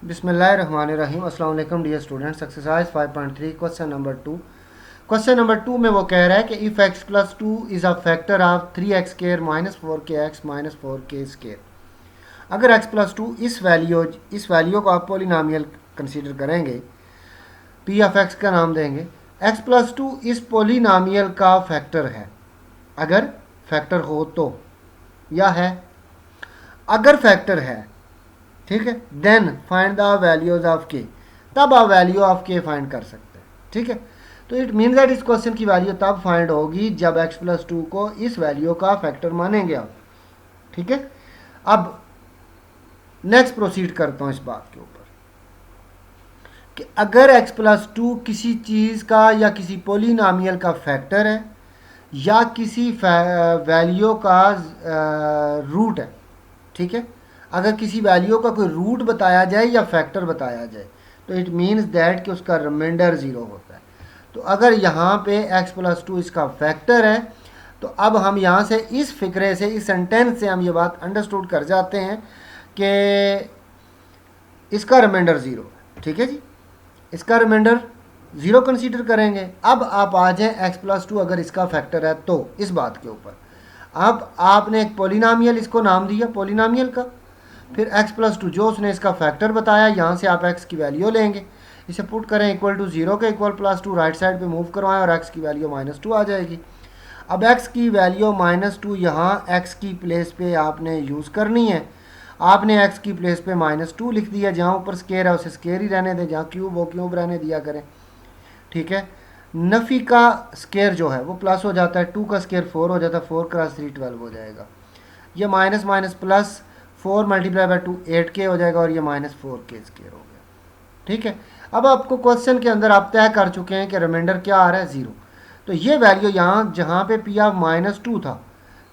बिस्मिल्लाहिर्रहमानिर्रहीम। अस्सलाम वालेकुम dear students. Exercise 5.3 question number 2। Question number 2 में वो कह रहा है कि if x plus two is a factor of 3x square minus 4kx minus 4k square. अगर x प्लस टू इस वैल्यू को आप पोलिनामियल कंसीडर करेंगे, पी ऑफ एक्स का नाम देंगे। x प्लस टू इस पोलिनामियल का फैक्टर है, अगर फैक्टर हो तो, या है। अगर फैक्टर है, ठीक है, then find the values of k. तब आप वैल्यू ऑफ के फाइंड कर सकते हैं, ठीक है। तो इट मीन दैट इस क्वेश्चन की वैल्यू तब फाइंड होगी जब x प्लस टू को इस वैल्यू का फैक्टर मानेंगे आप, ठीक है। अब नेक्स्ट प्रोसीड करता हूँ इस बात के ऊपर कि अगर x प्लस टू किसी चीज़ का या किसी पोलिनामियल का फैक्टर है या किसी वैल्यू का रूट है, ठीक है। अगर किसी वैल्यू का कोई रूट बताया जाए या फैक्टर बताया जाए तो इट मीन्स दैट कि उसका रिमाइंडर ज़ीरो होता है। तो अगर यहाँ पे x प्लस टू इसका फैक्टर है तो अब हम यहाँ से इस फिक्रे से, इस सेंटेंस से हम ये बात अंडरस्टूड कर जाते हैं कि इसका रिमाइंडर ज़ीरो है, ठीक है जी। इसका रिमाइंडर ज़ीरो कंसीडर करेंगे। अब आप आ जाएँ x प्लस टू अगर इसका फैक्टर है तो इस बात के ऊपर अब आपने एक पोलिनामियल इसको नाम दिया पोलिनामियल का, फिर x प्लस टू जो उसने इसका फैक्टर बताया, यहाँ से आप x की वैल्यू लेंगे, इसे पुट करें इक्वल टू ज़ीरो के equal plus two, right side पे मूव करवाएं और x की वैल्यू माइनस टू आ जाएगी। अब x की वैल्यू माइनस टू यहाँ x की प्लेस पे आपने यूज़ करनी है। आपने x की प्लेस पे माइनस टू लिख दिया, जहाँ ऊपर स्केयर है उसे स्केयर ही रहने दें, जहाँ क्यूब वो क्यूब रहने दिया करें, ठीक है। नफ़ी का स्केयर जो है वो प्लस हो जाता है, टू का स्केयर फोर हो जाता है, 4 क्रॉस 3 12 हो जाएगा। ये minus minus plus 4 multiply by 2 8k हो जाएगा और ये माइनस 4k स्केयर हो गया, ठीक है। अब आपको क्वेश्चन के अंदर आप तय कर चुके हैं कि रिमाइंडर क्या आ रहा है, ज़ीरो। तो ये वैल्यू यहाँ जहाँ पे पी ऑफ माइनस टू था,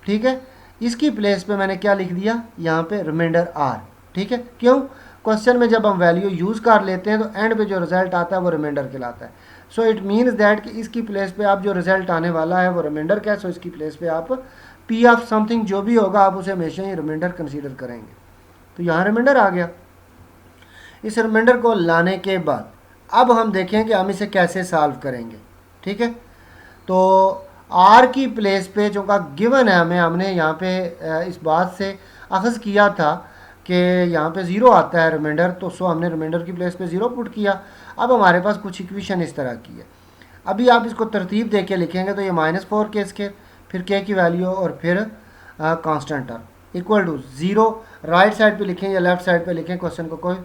ठीक है, इसकी प्लेस पे मैंने क्या लिख दिया, यहाँ पे रिमाइंडर आर, ठीक है। क्यों? क्वेश्चन में जब हम वैल्यू यूज़ कर लेते हैं तो एंड पे जो रिजल्ट आता है वो रिमाइंडर कहलाता है। सो इट मीन्स दैट कि इसकी प्लेस पे आप जो रिजल्ट आने वाला है वो रिमाइंडर का है, सो इसकी प्लेस पे आप पी ऑफ समथिंग जो भी होगा आप उसे हमेशा ही रिमाइंडर कंसीडर करेंगे। तो यहाँ रिमाइंडर आ गया। इस रिमाइंडर को लाने के बाद अब हम देखें कि हम इसे कैसे सॉल्व करेंगे, ठीक है। तो आर की प्लेस पे जो का गिवन है हमें, हमने यहाँ पे इस बात से अखज़ किया था कि यहाँ पे ज़ीरो आता है रिमाइंडर, तो सो हमने रिमाइंडर की प्लेस पे ज़ीरो पुट किया। अब हमारे पास कुछ इक्वेशन इस तरह की है। अभी आप इसको तरतीब दे के लिखेंगे तो ये माइनस 4k स्केयर, फिर k की वैल्यू और फिर constant term equal to zero. Right side पे लिखें या लेफ़्ट साइड पे लिखें, क्वेश्चन को कोई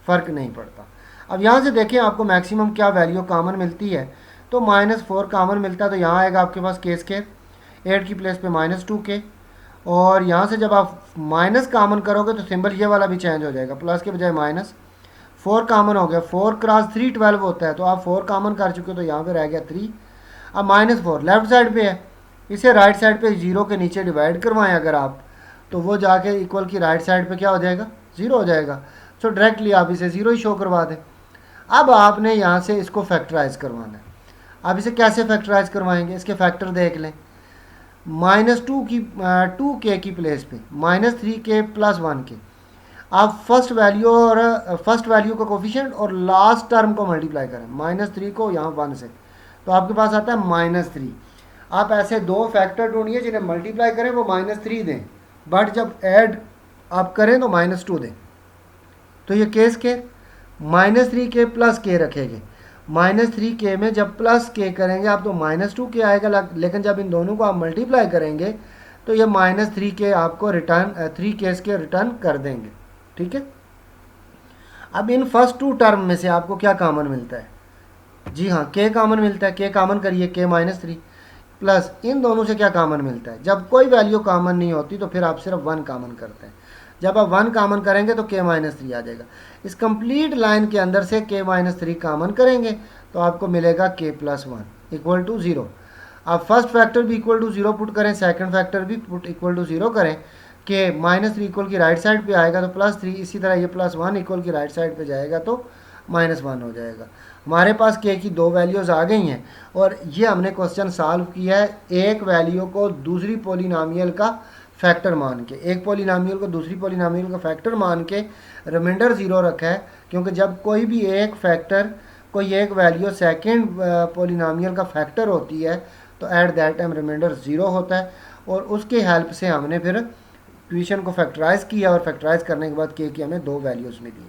फ़र्क नहीं पड़ता। अब यहाँ से देखें आपको मैक्सिमम क्या वैल्यू कॉमन मिलती है, तो माइनस 4 कॉमन मिलता है, तो यहाँ आएगा आपके पास k स्केयर, 8 की प्लेस पे माइनस 2k, और यहाँ से जब आप माइनस कॉमन करोगे तो सिंबल ये वाला भी चेंज हो जाएगा, प्लस के बजाय माइनस। 4 कॉमन हो गया, 4 क्रॉस 3 12 होता है, तो आप 4 कॉमन कर चुके तो यहाँ पे रह गया 3। अब माइनस 4 लेफ्ट साइड पे है, इसे राइट साइड पे ज़ीरो के नीचे डिवाइड करवाएं अगर आप, तो वो जाके इक्वल की राइट साइड पे क्या हो जाएगा, ज़ीरो हो जाएगा। सो डायरेक्टली आप इसे ज़ीरो ही शो करवा दें। अब आपने यहाँ से इसको फैक्टराइज करवाना है। अब इसे कैसे फैक्टराइज करवाएंगे, इसके फैक्टर देख लें। माइनस टू के की प्लेस पे माइनस 3k प्लस 1k, आप फर्स्ट वैल्यू का कोफिशिएंट और लास्ट टर्म को मल्टीप्लाई करें, माइनस 3 को यहाँ 1 से, तो आपके पास आता है माइनस 3। आप ऐसे दो फैक्टर ढूंढिए जिन्हें मल्टीप्लाई करें वो माइनस 3 दें, बट जब ऐड आप करें तो माइनस 2 दें। तो ये केस के माइनस 3k प्लस के रखेंगे, माइनस 3k में जब प्लस के करेंगे आप तो माइनस 2k आएगा, लेकिन जब इन दोनों को आप मल्टीप्लाई करेंगे तो ये माइनस 3k आपको रिटर्न 3k के रिटर्न कर देंगे, ठीक है। अब इन फर्स्ट टू टर्म में से आपको क्या कॉमन मिलता है, जी हाँ k कॉमन मिलता है। k कॉमन करिए, k माइनस 3 प्लस इन दोनों से क्या कॉमन मिलता है, जब कोई वैल्यू कॉमन नहीं होती तो फिर आप सिर्फ 1 कॉमन करते हैं। जब आप 1 कॉमन करेंगे तो k माइनस 3 आ जाएगा। इस कंप्लीट लाइन के अंदर से k माइनस 3 कॉमन करेंगे तो आपको मिलेगा k प्लस 1 इक्वल टू 0। आप फर्स्ट फैक्टर भी इक्वल टू 0 पुट करें, सेकंड फैक्टर भी पुट इक्वल टू 0 करें, k माइनस 3 इक्वल की राइट साइड पे आएगा तो प्लस 3, इसी तरह ये प्लस 1 इक्वल की राइट साइड पे जाएगा तो माइनस 1 हो जाएगा। हमारे पास k की दो वैल्यूज़ आ गई हैं और ये हमने क्वेश्चन सॉल्व किया है एक वैल्यू को दूसरी पोलिनोमियल का फैक्टर मान के, एक पॉलिनॉमियल को दूसरी पॉलिनॉमियल का फैक्टर मान के रिमाइंडर ज़ीरो रखा है, क्योंकि जब कोई भी एक फैक्टर, कोई एक वैल्यू सेकंड पॉलिनॉमियल का फैक्टर होती है तो at that time remainder zero होता है। और उसके हेल्प से हमने फिर इक्वेशन को फैक्टराइज किया और फैक्टराइज करने के बाद के की हमें दो वैल्यूज़ मिली।